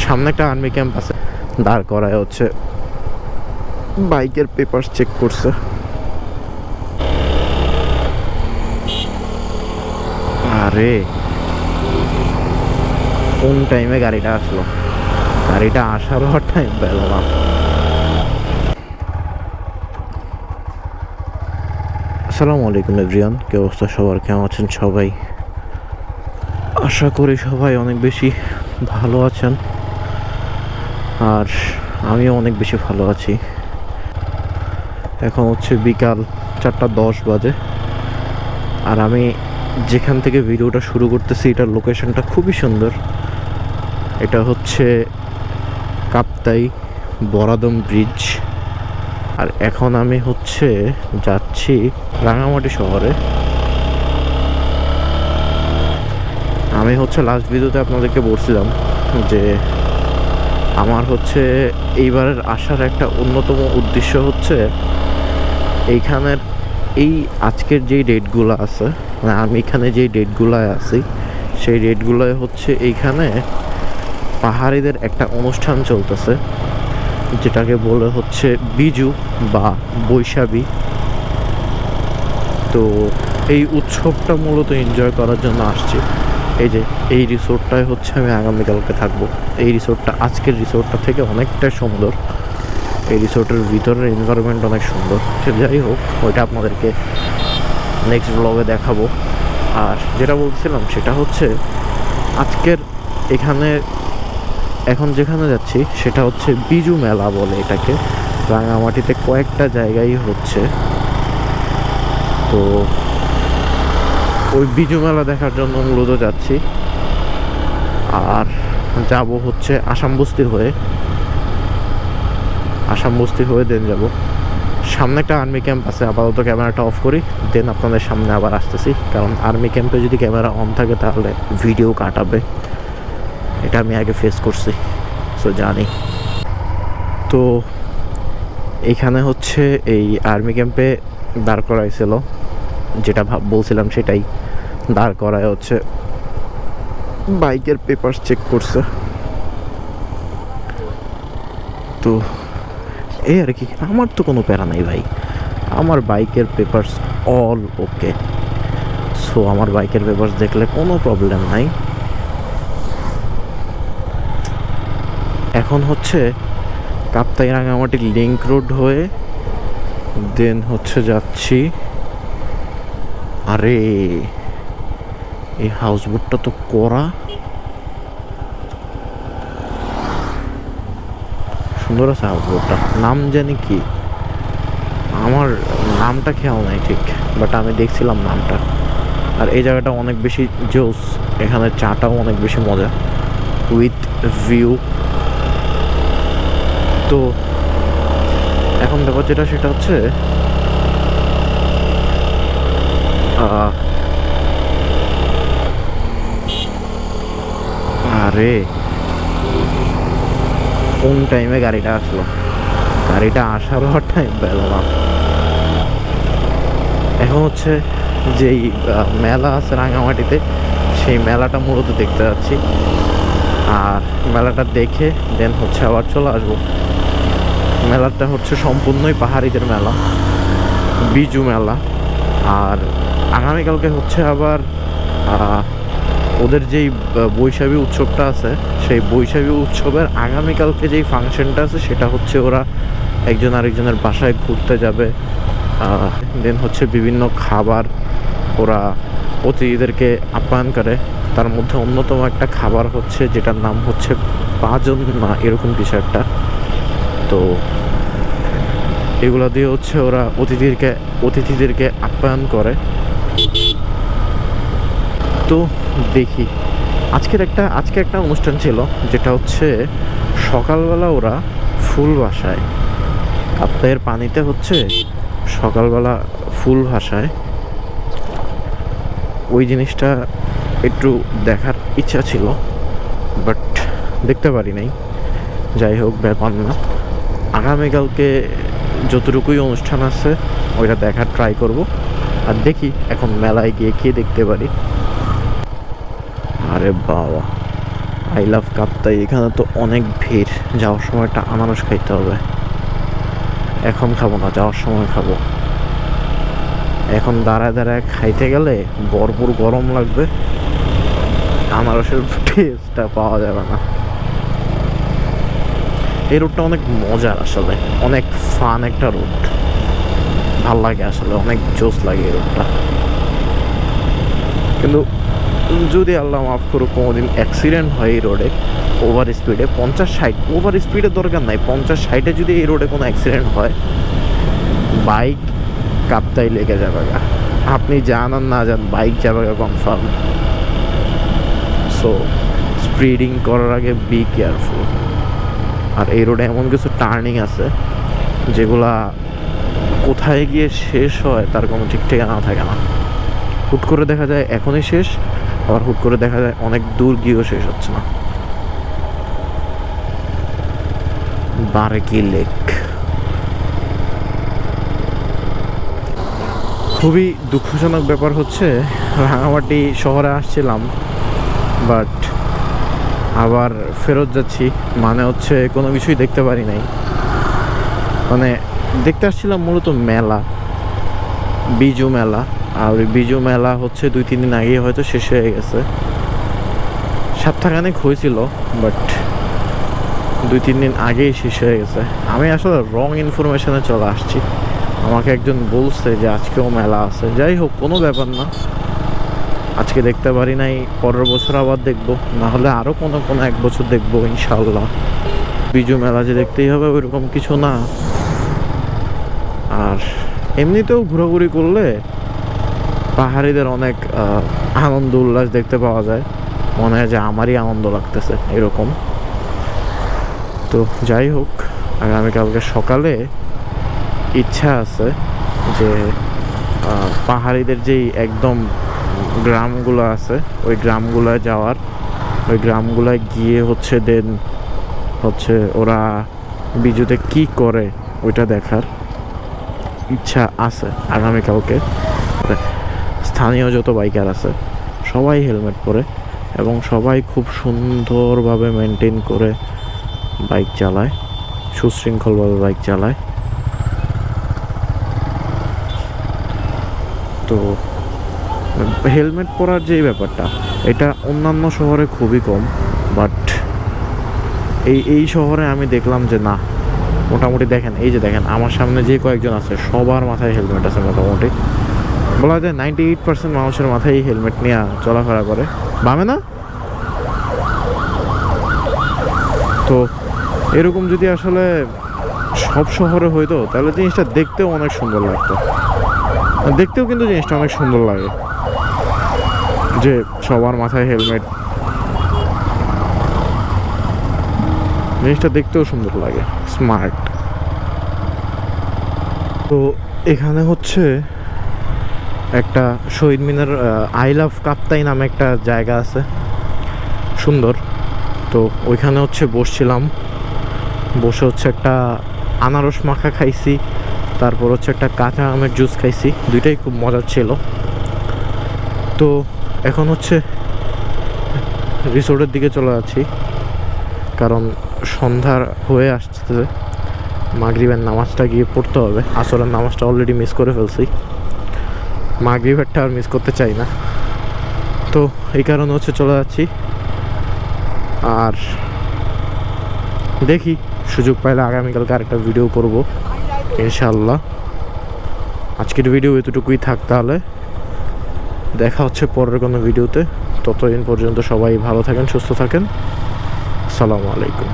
সামনে একটা army camp আছে, দাঁড় করায় হচ্ছে বাইকের পেপার চেক করছে। আরে কোন টাইমে গাড়িটা আসলো, গাড়িটা আসারও টাইম পেল না। আসসালামু আলাইকুম এভরিওয়ান, কি অবস্থা সবার, কেমন আছেন সবাই? আশা করি সবাই অনেক বেশি ভালো আছেন, আর আমিও অনেক বেশি ভালো আছি। এখন হচ্ছে বিকাল 4:10 বাজে, আর আমি যেখান থেকে ভিডিওটা শুরু করতেছি এটার লোকেশনটা খুবই সুন্দর। এটা হচ্ছে কাপ্তাই বরাদম ব্রিজ, আর এখন আমি হচ্ছে যাচ্ছি রাঙামাটি শহরে। আমি হচ্ছে লাস্ট ভিডিওতে আপনাদেরকে বলছিলাম যে আমার হচ্ছে এইবারের আসার একটা অন্যতম উদ্দেশ্য হচ্ছে এইখানের এই আজকের যেই ডেটগুলো আছে, মানে আমি এখানে যেই ডেটগুলোয় আছি সেই ডেটগুলোয় হচ্ছে এইখানে পাহাড়িদের একটা অনুষ্ঠান চলতেছে, যেটাকে বলে হচ্ছে বিজু বা বৈশাখী। তো এই উৎসবটা মূলত এনজয় করার জন্য আসছি। এই যে এই রিসোর্টটায় হচ্ছে আমি আগামীকালকে থাকবো। এই রিসোর্টটা আজকের রিসোর্টটা থেকে অনেকটা সুন্দর, এই রিসোর্টের ভিতরের এনভায়রনমেন্ট অনেক সুন্দর। সে যাই হোক, ওইটা আপনাদেরকে নেক্সট ব্লগে দেখাবো। আর যেটা বলছিলাম সেটা হচ্ছে আজকের এখানে এখন যেখানে যাচ্ছি সেটা হচ্ছে বিজু মেলা বলে এটাকে, রাঙামাটিতে কয়েকটা জায়গায় হচ্ছে। তো ওই বিজু মেলা দেখার জন্য মূলত যাচ্ছি, আর যাব হচ্ছে আসাম বস্তি হয়ে দেন যাব। সামনে একটা আর্মি ক্যাম্প আছে, আপাতত ক্যামেরাটা অফ করি, দেন আপনাদের সামনে আবার আসতেছি, কারণ আর্মি ক্যাম্পে যদি ক্যামেরা অন থাকে তাহলে ভিডিও কাটাবে, এটা আমি আগে ফেস করছি, সো জানি। তো এখানে হচ্ছে এই আর্মি ক্যাম্পে দাঁড় করাইছিল, যেটা বলছিলাম সেটাই, দাঁড় করায় হচ্ছে বাইকের পেপার চেক করছে। তো এই আর কি, আমার তো কোনো প্যারা নাই ভাই, আমার বাইকের পেপারস অল ওকে। সো আমার বাইকের পেপারস দেখলে কোনো প্রবলেম নাই। এখন হচ্ছে কাপ্তাই রাঙামাটি লিংক রোড হয়ে দেন হচ্ছে যাচ্ছি। আরে এই হাউসবোটটা তো করা সুন্দর আছে, হাউসবোটটা নাম জানি কি, আমার নামটা খেয়াল নাই ঠিক, বাট আমি দেখছিলাম নামটা। আর এই জায়গাটা অনেক বেশি জোস, এখানে চাটাও অনেক বেশি মজা উইথ ভিউ। তো এখন ব্যাপার যেটা সেটা হচ্ছে আরে কোন টাইমে গাড়িটা আসলো, গাড়িটা আসারও টাইম পেল না। এখন হচ্ছে যেই মেলা আছে রাঙামাটিতে, সেই মেলাটা মূলত দেখতে যাচ্ছি, আর মেলাটা দেখে দেন হচ্ছে আবার চলে আসবো। মেলাটা হচ্ছে সম্পূর্ণই পাহাড়িদের মেলা, বিজু মেলা। আর আগামীকালকে হচ্ছে আবার ওদের যেই বৈশাখী উৎসবটা আছে, সেই বৈশাখী উৎসবের আগামীকালকে যেই ফাংশনটা আছে সেটা হচ্ছে ওরা একজন আরেকজনের বাসায় ঘুরতে যাবে। দেন হচ্ছে বিভিন্ন খাবার ওরা অতিথিদেরকে আপ্যায়ন করে, তার মধ্যে অন্যতম একটা খাবার হচ্ছে যেটার নাম হচ্ছে পাজন না এরকম কিছু একটা। তো এগুলো দিয়ে হচ্ছে ওরা অতিথিদেরকে আপ্যায়ন করে। তো দেখি আজকে একটা অনুষ্ঠান ছিল, যেটা হচ্ছে সকালবেলা ওরা ফুল ভাসায় কাপ্তাইয়ের পানিতে, হচ্ছে সকালবেলা ফুল ভাসায়। ওই জিনিসটা একটু দেখার ইচ্ছা ছিল, বাট দেখতে পারি নাই। যাই হোক, ব্যাপার না, আগামীকালকে যতটুকুই অনুষ্ঠান আছে ওইটা দেখার ট্রাই করব। আর দেখি এখন মেলায় গিয়ে কি দেখতে পারি। আরে বাবা, আই লাভ কাপ্তাই। এখানে তো অনেক ভিড়, যাওয়ার সময় একটা আনারস খাইতে হবে। এখন খাবো না, যাওয়ার সময় খাবো। এখন দাঁড়ায় দাঁড়ায় খাইতে গেলে ভরপুর গরম লাগবে, আনারসের টেস্টটা পাওয়া যাবে না। এই রুটটা অনেক মজার, আসলে অনেক ফান একটা রুট, ভাল লাগে আসলে, অনেক জোস লাগে এই রুটটা। কিন্তু যদি আল্লাহ মাফ করুক কোনোদিন অ্যাক্সিডেন্ট হয় এই রোডে ওভার স্পিডে, 50-60, ওভার স্পিডের দরকার নাই, 50-60-এ যদি এই রোডে কোনো অ্যাক্সিডেন্ট হয়, বাইক কাপ্তাই লেগে যাবে গা। আপনি যান আর না যান, বাইক যাবে গা কনফার্ম। সো স্পিডিং করার আগে বি কেয়ারফুল। আর এই রোডে এমন কিছু টার্নিং আছে যেগুলা কোথায় গিয়ে শেষ হয় তার কোনো ঠিক ঠিকানা থাকে না। হুট করে দেখা যায় এখনই শেষ, আবার হুট করে দেখা যায় অনেক দূর গিয়েও শেষ হচ্ছে না। বারেকি লেক খুবই দুঃখজনক ব্যাপার হচ্ছে, রাঙামাটি শহরে আসছিলাম বাট আবার ফেরত যাচ্ছি, মানে হচ্ছে কোনো কিছুই দেখতে পারি নাই। মানে দেখতে আসছিলাম মূলত মেলা, বিজু মেলা। আর ওই বিজু মেলা হচ্ছে 2-3 দিন আগেই হয়তো শেষ হয়ে গেছে। সপ্তাহখানেক হয়েছিল বাট 2-3 দিন আগেই শেষ হয়ে গেছে। আমি আসলে রং ইনফরমেশনে চলে আসছি। আমাকে একজন বলছে যে আজকেও মেলা আছে। যাই হোক, কোনো ব্যাপার না, আজকে দেখতে পারি নাই, পরের বছর আবার দেখবো, না হলে আরও কোনো এক বছর দেখবো ইনশাল্লাহ। বিজু মেলা যে দেখতেই হবে ওইরকম কিছু না। আর এমনিতেও ঘোরাঘুরি করলে পাহাড়িদের অনেক আনন্দ উল্লাস দেখতে পাওয়া যায়, মনে হয় যে আমারই আনন্দ লাগতেছে এরকম। তো যাই হোক, আগামীকালকে সকালে ইচ্ছা আছে যে পাহাড়িদের যেই একদম গ্রামগুলো আছে ওই গ্রামগুলোয় যাওয়ার, ওই গ্রামগুলোয় গিয়ে হচ্ছে দেন হচ্ছে ওরা বিজুতে কি করে ওইটা দেখার ইচ্ছা আছে আগামীকালকে। স্থানীয় যত বাইকার আছে সবাই হেলমেট পরে এবং সবাই খুব সুন্দরভাবে মেনটেন করে বাইক চালায়, সুশৃঙ্খলভাবে বাইক চালায়। তো হেলমেট পরার যে ব্যাপারটা, এটা অন্যান্য শহরে খুবই কম, বাট এই শহরে আমি দেখলাম যে না, মোটামুটি দেখেন, এই যে দেখেন আমার সামনে যে কয়েকজন আছে সবার মাথায় হেলমেট আছে। মোটামুটি বলা যায় 98% মানুষের মাথায় হেলমেট নিয়ে চলাফেরা করে, বামে না? তো এরকম যদি আসলে সব শহরে হইতো তাহলে জিনিসটা দেখতেও অনেক সুন্দর লাগতো। দেখতেও কিন্তু জিনিসটা অনেক সুন্দর লাগে যে সবার মাথায় হেলমেট, জিনিসটা দেখতেও সুন্দর লাগে, স্মার্ট। তো এখানে হচ্ছে একটা শহীদ মিনার, আই লাভ কাপ্তাই নামে একটা জায়গা আছে, সুন্দর। তো ওইখানে হচ্ছে বসছিলাম, বসে হচ্ছে একটা আনারস মাখা খাইছি, তারপর হচ্ছে একটা কাঁচা আমের জুস খাইছি, দুইটাই খুব মজার ছিল। তো এখন হচ্ছে রিসোর্টের দিকে চলে যাচ্ছি, কারণ সন্ধ্যার হয়ে আসছে, মাগরিবের নামাজটা গিয়ে পড়তে হবে। আসরের নামাজটা অলরেডি মিস করে ফেলছি, মাগরিবেরটা আর মিস করতে চাই না। তো এই কারণে হচ্ছে চলে যাচ্ছি। আর দেখি সুযোগ পাইলে আগামীকালকে আরেকটা ভিডিও করব ইনশাল্লাহ। আজকের ভিডিও এতটুকুই থাক, তাহলে দেখা হচ্ছে পরের কোনো ভিডিওতে। ততদিন পর্যন্ত সবাই ভালো থাকেন, সুস্থ থাকেন। আসসালামু আলাইকুম।